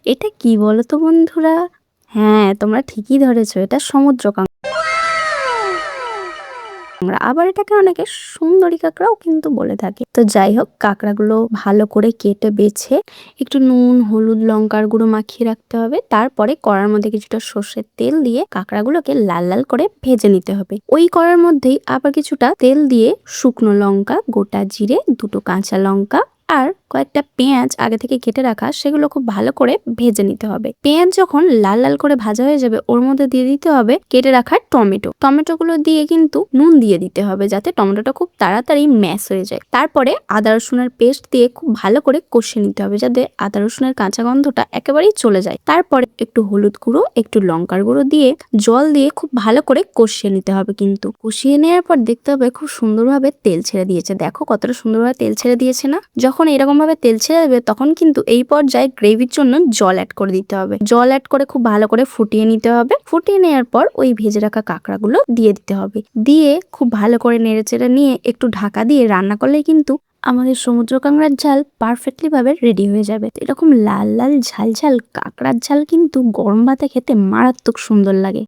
এটা কি বলো তো বন্ধুরা? হ্যাঁ, তোমরা ঠিকই ধরেছো, এটা সমুদ্র কাঁকড়া। আবার এটাকে অনেকে সুন্দরী কাঁকড়াও কিন্তু বলে থাকে। তো যাই হোক, কাঁকড়াগুলো ভালো করে কেটে বেছে একটু নুন, হলুদ, লঙ্কার গুঁড়ো মাখিয়ে রাখতে হবে। তারপরে কড়ার মধ্যে কিছুটা সর্ষের তেল দিয়ে কাঁকড়াগুলোকে লাল লাল করে ভেজে নিতে হবে। ওই কড়ার মধ্যেই আবার কিছুটা তেল দিয়ে শুকনো লঙ্কা, গোটা জিরে, দুটো কাঁচা লঙ্কা আর কয়েকটা পেঁয়াজ আগে থেকে কেটে রাখা, সেগুলো খুব ভালো করে ভেজে নিতে হবে। পেঁয়াজ যখন লাল লাল করে ভাজা হয়ে যাবে, ওর মধ্যে দিয়ে দিতে হবে কেটে রাখা টমেটোগুলো দিয়ে কিন্তু নুন দিয়ে দিতে হবে, যাতে টমেটোটা খুব তাড়াতাড়ি ম্যাশ হয়ে যায়। তারপরে আদা রসুনের পেস্ট দিয়ে খুব ভালো করে কষিয়ে নিতে হবে, যাতে আদা রসুনের কাঁচা গন্ধটা একেবারেই চলে যায়। তারপরে একটু হলুদ গুঁড়ো, একটু লঙ্কার গুঁড়ো দিয়ে জল দিয়ে খুব ভালো করে কষিয়ে নিতে হবে। কিন্তু কষিয়ে নেওয়ার পর দেখতে হবে খুব সুন্দরভাবে তেল ছেড়ে দিয়েছে। দেখো কতটা সুন্দরভাবে তেল ছেড়ে দিয়েছে না? যখন এরকম ভাবে তেল ছেড়ে দেবে, তখন কিন্তু এই পর্যায়ে গ্রেভির জন্য জল অ্যাড করে দিতে হবে। জল অ্যাড করে খুব ভালো করে ফুটিয়ে নিতে হবে। ফুটিয়ে নেওয়ার পর ওই ভেজে রাখা কাঁকড়াগুলো দিয়ে দিতে হবে। দিয়ে খুব ভালো করে নেড়েচেড়ে নিয়ে একটু ঢাকা দিয়ে রান্না করলেই কিন্তু আমাদের সমুদ্র কাঁকড়ার ঝাল পারফেক্টলি ভাবে রেডি হয়ে যাবে। এরকম লাল লাল ঝাল ঝাল কাঁকড়ার ঝাল কিন্তু গরম ভাতে খেতে মারাত্মক সুন্দর লাগে।